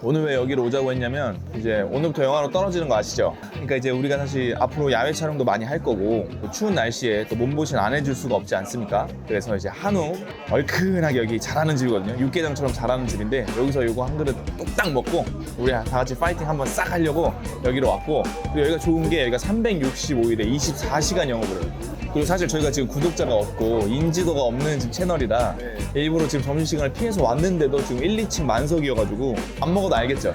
오늘 왜 여기로 오자고 했냐면 이제 오늘부터 영하로 떨어지는 거 아시죠? 그러니까 이제 우리가 사실 앞으로 야외 촬영도 많이 할 거고 또 추운 날씨에 또 몸보신 안 해줄 수가 없지 않습니까? 그래서 이제 한우 얼큰하게 여기 잘하는 집이거든요. 육개장처럼 잘하는 집인데 여기서 이거 한 그릇 뚝딱 먹고 우리 다 같이 파이팅 한번 싹 하려고 여기로 왔고, 그리고 여기가 좋은 게 여기가 365일에 24시간 영업을 해요. 그리고 사실 저희가 지금 구독자가 없고 인지도가 없는 지금 채널이라 일부러 지금 점심시간을 피해서 왔는데도 지금 1, 2층 만석이어가지고 안 먹어도 알겠죠?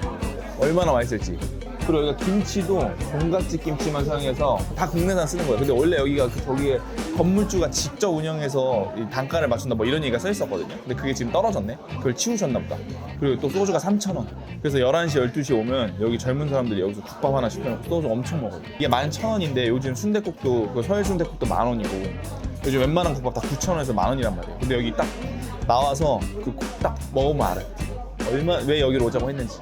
얼마나 맛있을지. 그리고 여기가 김치도 종갓집 김치만 사용해서 다 국내산 쓰는 거예요. 근데 원래 여기가 저기에 건물주가 직접 운영해서 이 단가를 맞춘다 뭐 이런 얘기가 써 있었거든요. 근데 그게 지금 떨어졌네? 그걸 치우셨나 보다. 그리고 또 소주가 3,000원. 그래서 11시, 12시에 오면 여기 젊은 사람들이 여기서 국밥 하나 시켜놓고 소주 엄청 먹어요. 이게 11,000원인데 요즘 순댓국도 그 서해 순댓국도 10,000원이고 요즘 웬만한 국밥 다 9,000원에서 10,000원이란 말이에요. 근데 여기 딱 나와서 그 국 딱 먹으면 알아요. 왜 여기로 오자고 했는지.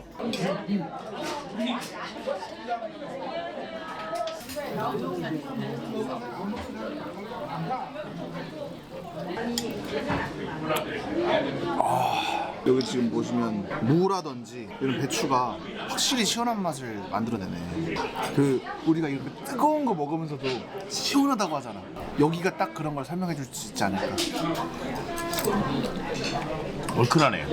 여기 지금 보시면 무라든지 이런 배추가 확실히 시원한 맛을 만들어내네. 그 우리가 이렇게 뜨거운 거 먹으면서도 시원하다고 하잖아. 여기가 딱 그런 걸 설명해 줄 수 있지 않을까. 얼큰하네.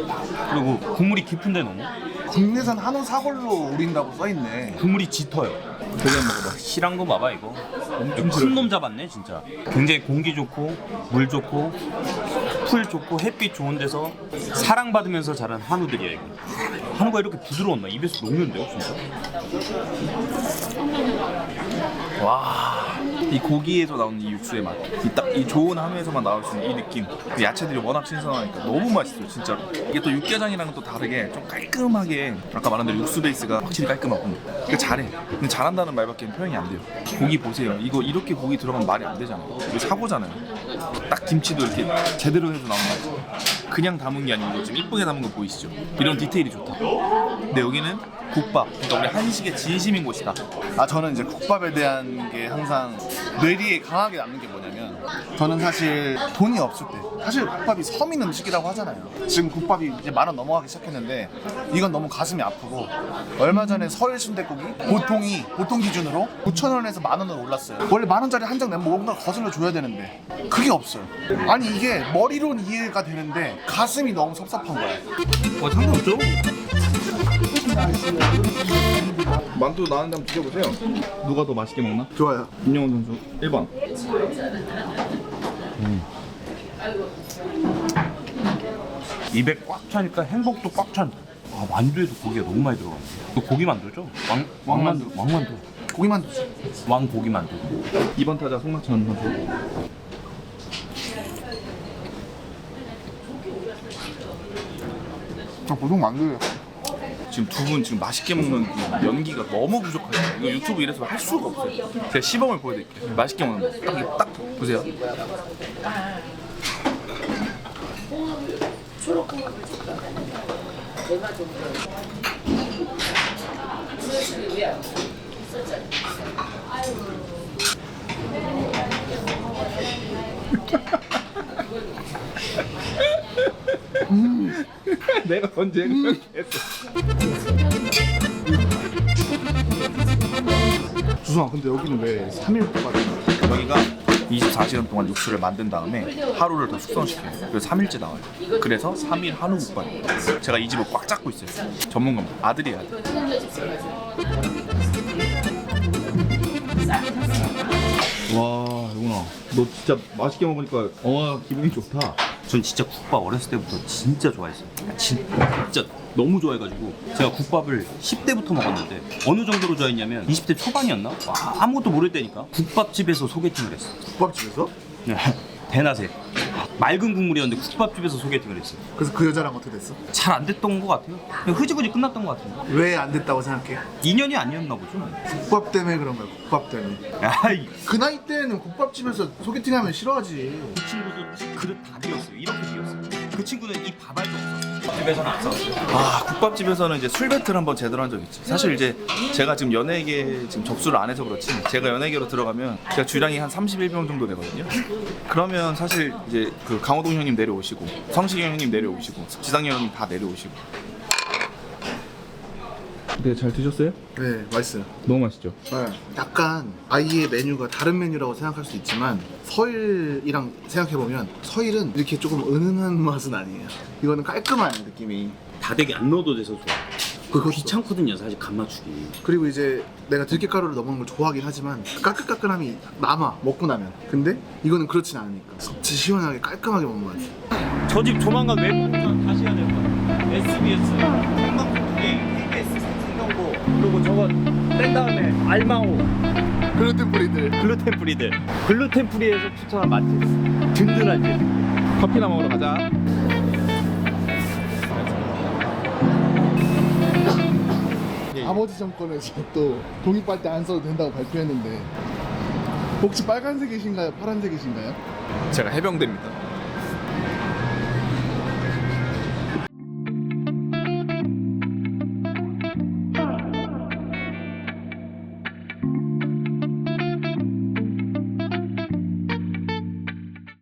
그리고 국물이 깊은데 너무 국내산 한우 사골로 우린다고 써있네. 국물이 짙어요. 되게 먹어봐. 실한 거 봐봐 이거. 엄청 큰 놈 잡았네 진짜. 굉장히 공기 좋고 물 좋고 풀 좋고 햇빛 좋은 데서 사랑받으면서 자란 한우들이야 이거. 한우가 이렇게 부드러웠나? 입에서 녹는데요 진짜. 와, 이 고기에서 나오는 이 육수의 맛, 이 좋은 한우에서만 나올 수 있는 이 느낌. 그 야채들이 워낙 신선하니까 너무 맛있어요 진짜로. 이게 또 육개장이랑은 또 다르게 좀 깔끔하게, 아까 말한 대로 육수 베이스가 확실히 깔끔하고 그러니까 잘해. 근데 잘한다는 말밖에 표현이 안 돼요. 고기 보세요. 이거 이렇게 고기 들어가면 말이 안 되잖아요. 이거 사고잖아요. 딱 김치도 이렇게 제대로 해서 나온 거죠. 그냥 담은 게 아니고 지금 이쁘게 담은 거 보이시죠? 이런 디테일이 좋다. 근데 여기는 국밥, 그러니까 우리 한식의 진심인 곳이다. 저는 이제 국밥에 대한 게 항상 뇌리에 강하게 남는 게 뭐냐면, 저는 사실 돈이 없을 때, 사실 국밥이 서민 음식이라고 하잖아요. 지금 국밥이 이제 10,000원 넘어가기 시작했는데 이건 너무 가슴이 아프고, 얼마 전에 서울 순댓국이 보통 기준으로 9,000원에서 10,000원으로 올랐어요. 원래 10,000원짜리 한 장 내면 뭔가 거슬러 줘야 되는데 그게 없어요. 아니 이게 머리로는 이해가 되는데 가슴이 너무 섭섭한 거야. 상관없죠? 만두 나왔는데 한번 드셔보세요. 누가 더 맛있게 먹나? 좋아요. 임영훈 선수 1번. 입에 꽉 차니까 행복도 꽉 찬다. 만두에도 고기가 너무 많이 들어가네. 이거 고기 만두죠? 왕만두. 고기만 왕고기 만두. 2번 타자 송낙천 선수. 보통 만두예요. 지금 두 분 지금 맛있게 먹는 그 연기가 너무 부족해요. 이거 유튜브 이래서 할 수가 없어요. 제가 시범을 보여드릴게요. 맛있게 먹는 거. 딱 보세요. 내가 언제 그렇게 했어? 주성아, 근데 여기는 왜 3일 국밥이야? 여기가 24시간 동안 육수를 만든 다음에 하루를 더 숙성시켜요. 그래서 3일째 나와요. 그래서 3일 한우 국밥이에요. 제가 이 집을 꽉 잡고 있어요. 전문가입니다. 아들이에요, 아들. 와, 영훈아, 너 진짜 맛있게 먹으니까 기분이 좋다. 전 진짜 국밥 어렸을 때부터 진짜 좋아했어요. 진짜 너무 좋아해가지고 제가 국밥을 10대부터 먹었는데 어느 정도로 좋아했냐면 20대 초반이었나? 아무것도 모를 때니까 국밥집에서 소개팅을 했어. 국밥집에서? 대낮에 맑은 국물이었는데 국밥집에서 소개팅을 했어요. 그래서 그 여자랑 어떻게 됐어? 잘 안 됐던 것 같아요. 그냥 흐지부지 끝났던 것 같아요. 왜 안 됐다고 생각해? 인연이 아니었나 보죠. 국밥 때문에 그런 거야. 국밥 때문에. 아이, 그 나이 때는 국밥집에서 소개팅하면 싫어하지. 그 친구도 그릇 다 비었어요. 이렇게 비었어요. 그 친구는 이 밥알도 없었어요. 집에서는 안 싸웠어요. 국밥집에서는 이제 술 배틀 한번 제대로 한 적 있지. 사실 이제 제가 지금 연예계 지금 접수를 안 해서 그렇지, 제가 연예계로 들어가면 제가 주량이 한 31병 정도 되거든요. 그러면 사실 이제 그 강호동 형님 내려오시고, 성시경 형님 내려오시고, 지상렬 형님 다 내려오시고. 네, 잘 드셨어요? 네, 맛있어요. 너무 맛있죠? 네. 약간 아예 메뉴가 다른 메뉴라고 생각할 수 있지만 서일이랑 생각해보면 서일은 이렇게 조금 은은한 맛은 아니에요. 이거는 깔끔한 느낌이. 다대기 안 넣어도 돼서 좋아. 그거 귀찮거든요, 사실 간 맞추기. 그리고 이제 내가 들깨가루를 넣어먹는 걸 좋아하긴 하지만 그 까끌까끌함이 남아 먹고 나면. 근데 이거는 그렇진 않으니까 섭취 시원하게 깔끔하게 먹는 것 같아. 저 집 조만간 웹 다시 해야 될 거야. SBS 생방송 중에 KBS 생방송 그리고 저거 뗀 다음에 알마오 글루텐 프리들. 글루텐 프리들 글루텐 프리에서 추천한 맛집 든든한 집. 커피나 먹으러 가자. 아버지 정권에서 또 독립할 때 안 써도 된다고 발표했는데 혹시 빨간색이신가요? 파란색이신가요? 제가 해병대입니다.